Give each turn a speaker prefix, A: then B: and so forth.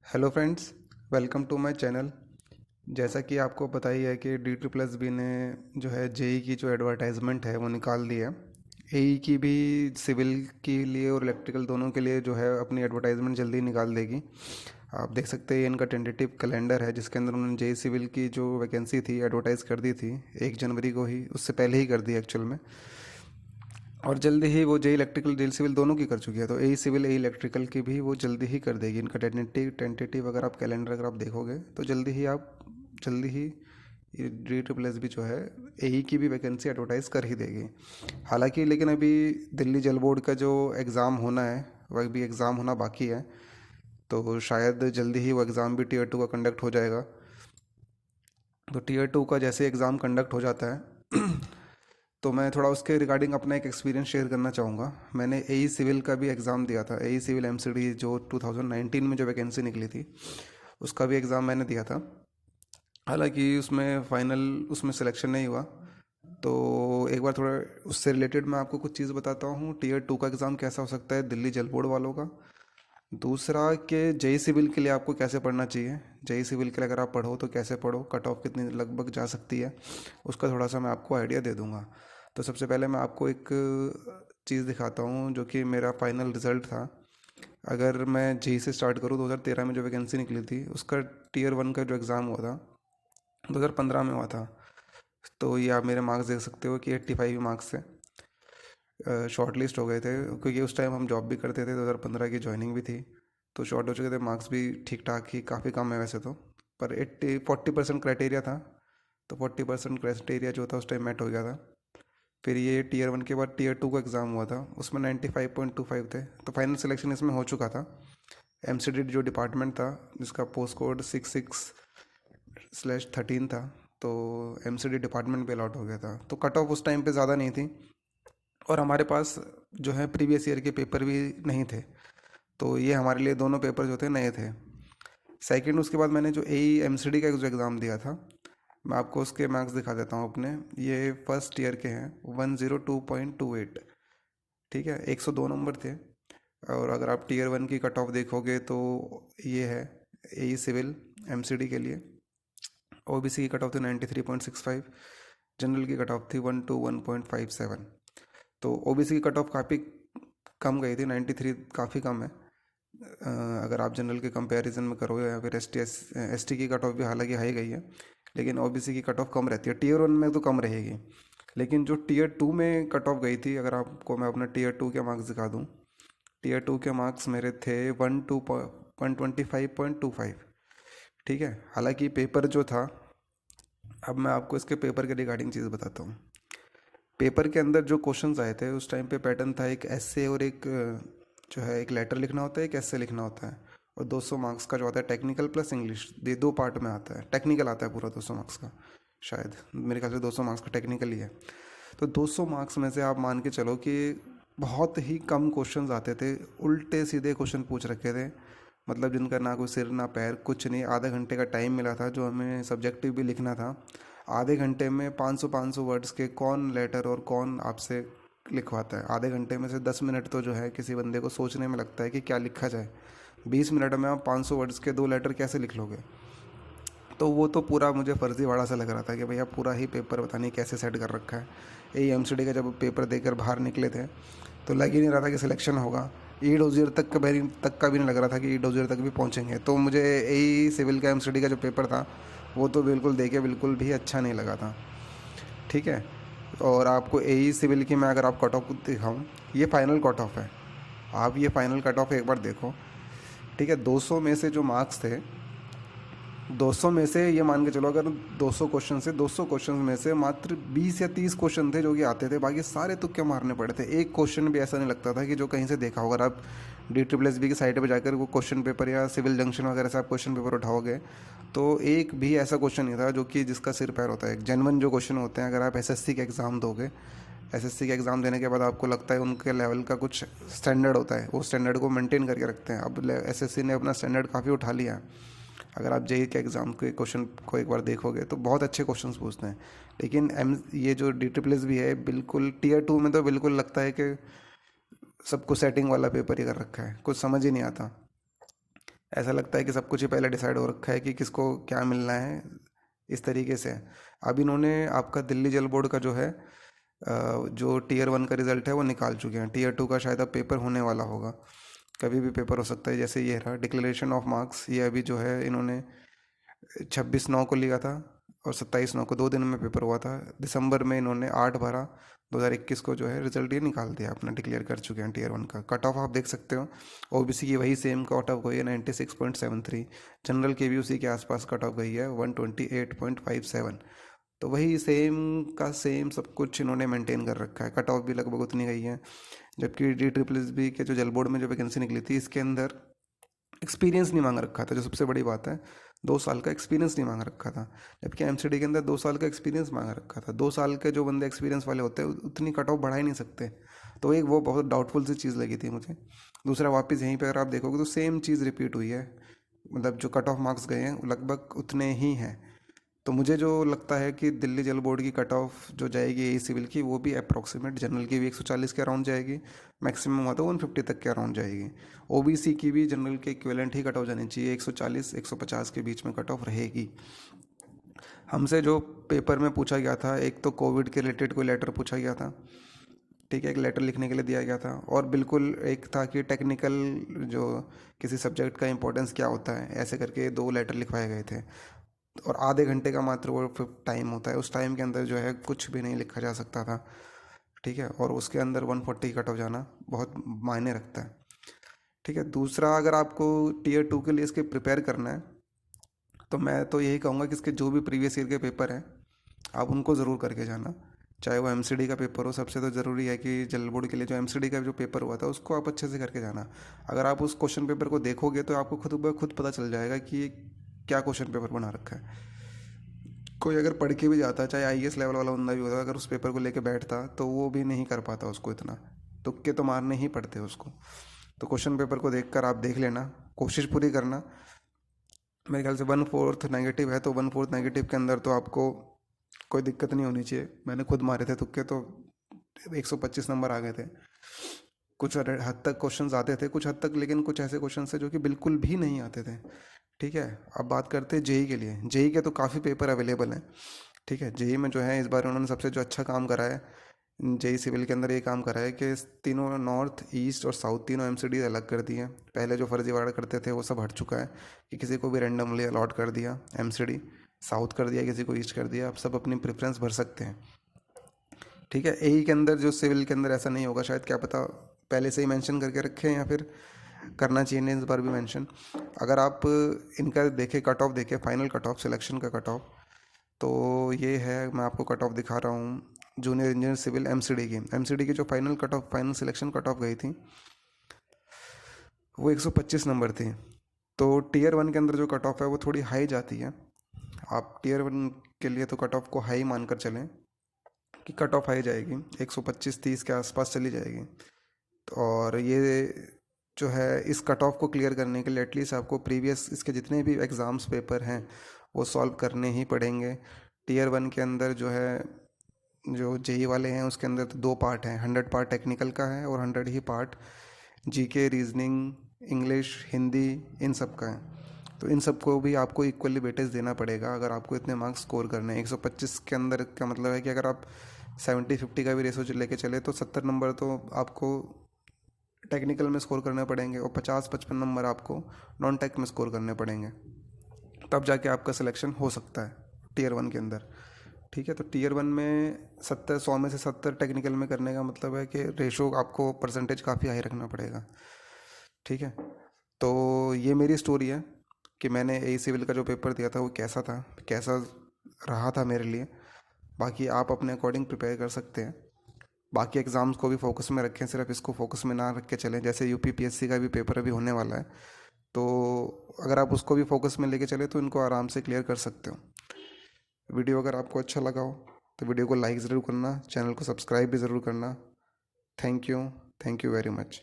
A: Hello friends, welcome to my channel. जैसा कि आपको पता ही है कि डी ट्रिपल प्लस बी ने जो है जेई की जो एडवर्टाइजमेंट है वो निकाल दी है। एई की भी सिविल के लिए और इलेक्ट्रिकल दोनों के लिए जो है अपनी एडवर्टाइजमेंट जल्दी निकाल देगी। आप देख सकते हैं ये इनका टेंटेटिव कैलेंडर है जिसके अंदर उन्होंने जेई सिविल की जो वैकेंसी थी एडवर्टाइज़ कर दी थी 1 जनवरी को ही, उससे पहले ही कर दी एक्चुअल में। और जल्दी ही वो जेई इलेक्ट्रिकल जेई सिविल दोनों की कर चुकी है, तो ए सिविल ए इलेक्ट्रिकल की भी वो जल्दी ही कर देगी। इनका टेंटेटिव टेंटेटिव अगर आप कैलेंडर अगर आप देखोगे तो जल्दी ही डी ट्रिपल एस भी जो है ए की भी वैकेंसी एडवर्टाइज़ कर ही देगी। हालांकि लेकिन अभी दिल्ली जल बोर्ड का जो एग्ज़ाम होना है वह भी एग्ज़ाम होना बाकी है, तो शायद जल्दी ही वो एग्ज़ाम भी टीयर 2 का कंडक्ट हो जाएगा। तो टीयर 2 का जैसे एग्ज़ाम कंडक्ट हो जाता है तो मैं थोड़ा उसके रिगार्डिंग अपना एक एक्सपीरियंस शेयर करना चाहूँगा। मैंने एई सिविल का भी एग्ज़ाम दिया था, एई सिविल एमसीडी जो 2019 में जो वैकेंसी निकली थी उसका भी एग्ज़ाम मैंने दिया था। हालांकि उसमें फाइनल उसमें सिलेक्शन नहीं हुआ। तो एक बार थोड़ा उससे रिलेटेड मैं आपको कुछ चीज़ बताता हूँ। टीयर 2 का एग्ज़ाम कैसा हो सकता है दिल्ली जल बोर्ड वालों का। दूसरा कि जेई सिविल के लिए आपको कैसे पढ़ना चाहिए, जेई सिविल के लिए अगर आप पढ़ो तो कैसे पढ़ो, कट ऑफ कितनी लगभग जा सकती है, उसका थोड़ा सा मैं आपको आइडिया दे दूंगा। तो सबसे पहले मैं आपको एक चीज़ दिखाता हूँ जो कि मेरा फाइनल रिज़ल्ट था। अगर मैं जेई से स्टार्ट करूँ 2013 में जो वैकेंसी निकली थी उसका टीयर 1 का जो एग्ज़ाम हुआ था 2015 में हुआ था। तो ये आप मेरे मार्क्स देख सकते हो कि 85 मार्क्स से शॉर्ट लिस्ट हो गए थे, क्योंकि उस टाइम हम जॉब भी करते थे, 2015 की जॉइनिंग भी थी। तो शॉर्ट हो चुके थे, मार्क्स भी ठीक ठाक ही काफ़ी कम है वैसे तो, पर 40% क्राइटेरिया था। तो 40% क्राइटेरिया जो था उस टाइम मेट हो गया था। फिर ये टीयर 1 के बाद टीयर 2 का एग्ज़ाम हुआ था, उसमें 95.25 थे, तो फाइनल सिलेक्शन इसमें हो चुका था। एमसीडी जो डिपार्टमेंट था जिसका पोस्ट कोड 66/13 था, तो एमसीडी डिपार्टमेंट पे अलॉट हो गया था। तो कट ऑफ उस टाइम पे ज़्यादा नहीं थी और हमारे पास जो है प्रीवियस ईयर के पेपर भी नहीं थे, तो ये हमारे लिए दोनों पेपर जो थे नए थे। सेकंड उसके बाद मैंने जो ए एम सी डी का जो एग्ज़ाम दिया था, मैं आपको उसके मार्क्स दिखा देता हूँ अपने। ये फर्स्ट ईयर के हैं, 102.28। ठीक है, 102 नंबर थे। और अगर आप टीयर 1 की कट ऑफ देखोगे तो ये है ए सिविल एम सी डी के लिए। ओबीसी की कट ऑफ थी 93.65, जनरल की कट ऑफ थी 121.57। तो ओबीसी की कट ऑफ काफ़ी कम गई थी, 93 काफ़ी कम है। अगर आप जनरल के कंपैरिजन में करोगे, या फिर एस टी की कट ऑफ भी हालांकि हाई गई है, लेकिन ओबीसी की कट ऑफ कम रहती है। टीयर 1 में तो कम रहेगी, लेकिन जो टीयर 2 में कट ऑफ गई थी, अगर आपको मैं अपना टीयर 2 के मार्क्स दिखा दूँ, टीयर 2 के मार्क्स मेरे थे 125.25। ठीक है, हालांकि पेपर जो था, अब मैं आपको इसके पेपर के रिगार्डिंग चीज़ बताता हूँ। पेपर के अंदर जो क्वेश्चंस आए थे उस टाइम पे पैटर्न था एक एस्से और एक जो है एक लेटर लिखना होता है, एक एस्से लिखना होता है। और 200 मार्क्स का जो आता है टेक्निकल प्लस इंग्लिश, ये दो पार्ट में आता है। टेक्निकल आता है पूरा 200 मार्क्स का, शायद मेरे ख्याल से 200 मार्क्स का टेक्निकल ही है। तो 200 मार्क्स में से आप मान के चलो कि बहुत ही कम क्वेश्चंस आते थे, उल्टे सीधे क्वेश्चन पूछ रखे थे, मतलब जिनका ना कोई सिर ना पैर, कुछ नहीं। आधा घंटे का टाइम मिला था जो हमें सब्जेक्टिव भी लिखना था। आधे घंटे में 500 वर्ड्स के कौन लेटर और कौन आपसे लिखवाता है। आधे घंटे में से 10 मिनट तो जो है किसी बंदे को सोचने में लगता है कि क्या लिखा जाए। 20 मिनट में आप 500 वर्ड्स के 2 लेटर कैसे लिख लोगे। तो वो तो पूरा मुझे फर्जीवाड़ा सा लग रहा था कि भैया पूरा ही पेपर पता नहीं कैसे सेट कर रखा है। यही एमसीडी का जब पेपर देकर बाहर निकले थे तो लग ही नहीं रहा था कि सिलेक्शन होगा। ई डोजियर तक का भी नहीं लग रहा था कि ई डोजियर तक भी पहुंचेंगे। तो मुझे यही सिविल का एमसीडी का जो पेपर था वो तो बिल्कुल देखे बिल्कुल भी अच्छा नहीं लगा था। ठीक है, और आपको यही सिविल की मैं अगर आप कट ऑफ दिखाऊँ, ये फाइनल कट ऑफ है। आप ये फाइनल कट ऑफ एक बार देखो। ठीक है, 200 में से जो मार्क्स थे, 200 में से ये मान के चलो, अगर 200 क्वेश्चन में से मात्र 20 या 30 क्वेश्चन थे जो कि आते थे, बाकी सारे तुक्के मारने पड़े थे। एक क्वेश्चन भी ऐसा नहीं लगता था कि जो कहीं से देखा होगा। आप डी ट्रिपल एस बी की साइट पर जाकर वो क्वेश्चन पेपर या सिविल जंक्शन वगैरह से आप क्वेश्चन पेपर उठाओगे तो एक भी ऐसा क्वेश्चन नहीं था जो कि जिसका सिर पैर होता है। जेन्युइन जो क्वेश्चन होते हैं, अगर आप एसएससी के एग्ज़ाम दोगे, एसएससी के एग्ज़ाम देने के बाद आपको लगता है उनके लेवल का कुछ स्टैंडर्ड होता है, वो स्टैंडर्ड को मेंटेन करके रखते हैं। अब एसएससी ने अपना स्टैंडर्ड काफ़ी उठा लिया है। अगर आप जेई के एग्ज़ाम के क्वेश्चन को एक बार देखोगे तो बहुत अच्छे क्वेश्चंस पूछते हैं। लेकिन ये जो डी ट्रिपल एस भी है, बिल्कुल टीयर 2 में तो बिल्कुल लगता है कि सबको सेटिंग वाला पेपर ही कर रखा है, कुछ समझ ही नहीं आता। ऐसा लगता है कि सब कुछ ही पहले डिसाइड हो रखा है कि किसको क्या मिलना है, इस तरीके से है। अब इन्होंने आपका दिल्ली जल बोर्ड का जो है जो टीयर 1 का रिजल्ट है वो निकाल चुके हैं। टीयर 2 का शायद अब पेपर होने वाला होगा, कभी भी पेपर हो सकता है। जैसे ये रहा डिक्लेरेशन ऑफ मार्क्स, ये अभी जो है इन्होंने 26/9 को लिया था और 27/9 को 2 दिन में पेपर हुआ था। दिसंबर में इन्होंने 8/12 2021 को जो है रिजल्ट ये निकाल दिया अपना, डिक्लेयर कर चुके हैं टीयर 1 का। कट ऑफ आप देख सकते हो, ओबीसी की वही सेम कट ऑफ गई है 96.73, जनरल की भी उसी के आसपास कट ऑफ गई है 128.57। तो वही सेम का सेम सब कुछ इन्होंने मेंटेन कर रखा है, कट ऑफ भी लगभग उतनी गई है। जबकि DSSS के जो जल बोर्ड में जो वैकेंसी निकली थी, इसके अंदर एक्सपीरियंस नहीं मांग रखा था, जो सबसे बड़ी बात है। 2 साल का एक्सपीरियंस नहीं मांग रखा था, जबकि एमसीडी के अंदर 2 साल का एक्सपीरियंस मांग रखा था। 2 साल के जो बंदे एक्सपीरियंस वाले होते हैं उतनी कट ऑफ बढ़ा ही नहीं सकते। तो एक वो बहुत डाउटफुल सी चीज़ लगी थी मुझे। दूसरा, वापस यहीं पे अगर आप देखोगे तो सेम चीज़ रिपीट हुई है, मतलब जो कट ऑफ मार्क्स गए हैं वो लगभग उतने ही हैं। तो मुझे जो लगता है कि दिल्ली जल बोर्ड की कट ऑफ जो जाएगी ए सिविल की, वो भी अप्रॉक्सीमेट जनरल की भी 140 के अराउंड जाएगी, मैक्सिमम हुआ तो 150 तक के अराउंड जाएगी। ओबीसी की भी जनरल के इक्विवेलेंट ही कट ऑफ जानी चाहिए, 140 150 के बीच में कट ऑफ रहेगी। हमसे जो पेपर में पूछा गया था, एक तो कोविड के रिलेटेड कोई लेटर पूछा गया था, ठीक है, एक लेटर लिखने के लिए दिया गया था। और बिल्कुल एक था कि टेक्निकल जो किसी सब्जेक्ट का इंपॉर्टेंस क्या होता है, ऐसे करके 2 लेटर लिखवाए गए थे। और आधे घंटे का मात्र वो टाइम होता है, उस टाइम के अंदर जो है कुछ भी नहीं लिखा जा सकता था, ठीक है। और उसके अंदर 140 कट ऑफ जाना बहुत मायने रखता है, ठीक है। दूसरा, अगर आपको टीयर 2 के लिए इसके प्रिपेयर करना है, तो मैं तो यही कहूँगा कि इसके जो भी प्रीवियस ईयर के पेपर हैं, आप उनको ज़रूर करके जाना। चाहे वो एमसीडी का पेपर हो, सबसे तो ज़रूरी है कि जल बोर्ड के लिए जो एमसीडी का जो पेपर हुआ था उसको आप अच्छे से करके जाना। अगर आप उस क्वेश्चन पेपर को देखोगे तो आपको खुद ब खुद पता चल जाएगा कि क्या क्वेश्चन पेपर बना रखा है। कोई अगर पढ़ के भी जाता, चाहे आईएएस लेवल वाला बंदा भी होता, अगर उस पेपर को लेके बैठता तो वो भी नहीं कर पाता उसको इतना। तुक्के तो मारने ही पड़ते उसको। तो क्वेश्चन पेपर को देखकर आप देख लेना, कोशिश पूरी करना। मेरे ख्याल से 1/4 नेगेटिव है, तो 1/4 नेगेटिव के अंदर तो आपको कोई दिक्कत नहीं होनी चाहिए। मैंने खुद मारे थे तुक्के, तो 125 नंबर आ गए थे। कुछ हद तक क्वेश्चंस आते थे, कुछ हद तक, लेकिन कुछ ऐसे क्वेश्चन थे जो कि बिल्कुल भी नहीं आते थे, ठीक है। अब बात करते हैं जेई के लिए। जेई के तो काफ़ी पेपर अवेलेबल हैं, ठीक है। जेई में जो है इस बार उन्होंने सबसे जो अच्छा काम करा है, जेई सिविल के अंदर ये काम करा है कि तीनों नॉर्थ ईस्ट और साउथ तीनों एमसीडी अलग कर दिए हैं। पहले जो फर्जीवाड़ा करते थे वो सब हट चुका है, कि किसी को भी रैंडमली अलॉट कर दिया एमसीडी, साउथ कर दिया, किसी को ईस्ट कर दिया। अब सब अपनी प्रेफरेंस भर सकते हैं, ठीक है। एई के अंदर जो सिविल के अंदर ऐसा नहीं होगा शायद, क्या पता पहले से ही मेंशन करके रखे हैं या फिर करना चाहिए नहीं इस बार भी मेंशन। अगर आप इनका देखें, कट ऑफ देखें, फाइनल कट ऑफ, सिलेक्शन का कट ऑफ, तो ये है, मैं आपको कट ऑफ दिखा रहा हूँ। जूनियर इंजीनियर सिविल एमसीडी की जो final cut off, final selection cut off गई थी, वो 125 नंबर थी। तो टीयर 1 के अंदर जो कट ऑफ है वो थोड़ी हाई जाती है। आप टीयर 1 के लिए तो कट ऑफ को हाई मानकर चलें कि कट ऑफ हाई जाएगी, 125-30 के आसपास चली जाएगी। और ये जो है, इस कट ऑफ को क्लियर करने के लिए एटलीस्ट आपको प्रीवियस इसके जितने भी एग्ज़ाम्स पेपर हैं वो सॉल्व करने ही पड़ेंगे। टीयर 1 के अंदर जो है, जो जेई वाले हैं उसके अंदर तो 2 पार्ट हैं, 100 पार्ट टेक्निकल का है और 100 ही part GK, reasoning, English, Hindi, इन सब का है। तो इन सब को भी आपको इक्वली वेटेज देना पड़ेगा अगर आपको इतने मार्क्स स्कोर करने हैं। 125 के अंदर का मतलब है कि अगर आप 70-50 का भी रेशो लेके चले तो 70 नंबर तो आपको टेक्निकल में स्कोर करने पड़ेंगे और 50-55 नंबर आपको नॉन टेक में स्कोर करने पड़ेंगे, तब जाके आपका सिलेक्शन हो सकता है टीयर 1 के अंदर, ठीक है। तो टीयर 1 में 100 में से 70 टेक्निकल में करने का मतलब है कि रेशो आपको परसेंटेज काफ़ी हाई रखना पड़ेगा, ठीक है। तो ये मेरी स्टोरी है कि मैंने ए सिविल का जो पेपर दिया था वो कैसा था, कैसा रहा था मेरे लिए। बाकी आप अपने अकॉर्डिंग प्रिपेयर कर सकते हैं। बाकी एग्ज़ाम्स को भी फोकस में रखें, सिर्फ इसको फोकस में ना रख के चलें। जैसे यूपीपीएससी का भी पेपर अभी होने वाला है, तो अगर आप उसको भी फोकस में लेके चले तो इनको आराम से क्लियर कर सकते हो। वीडियो अगर आपको अच्छा लगा हो तो वीडियो को लाइक ज़रूर करना, चैनल को सब्सक्राइब भी ज़रूर करना। Thank you very much.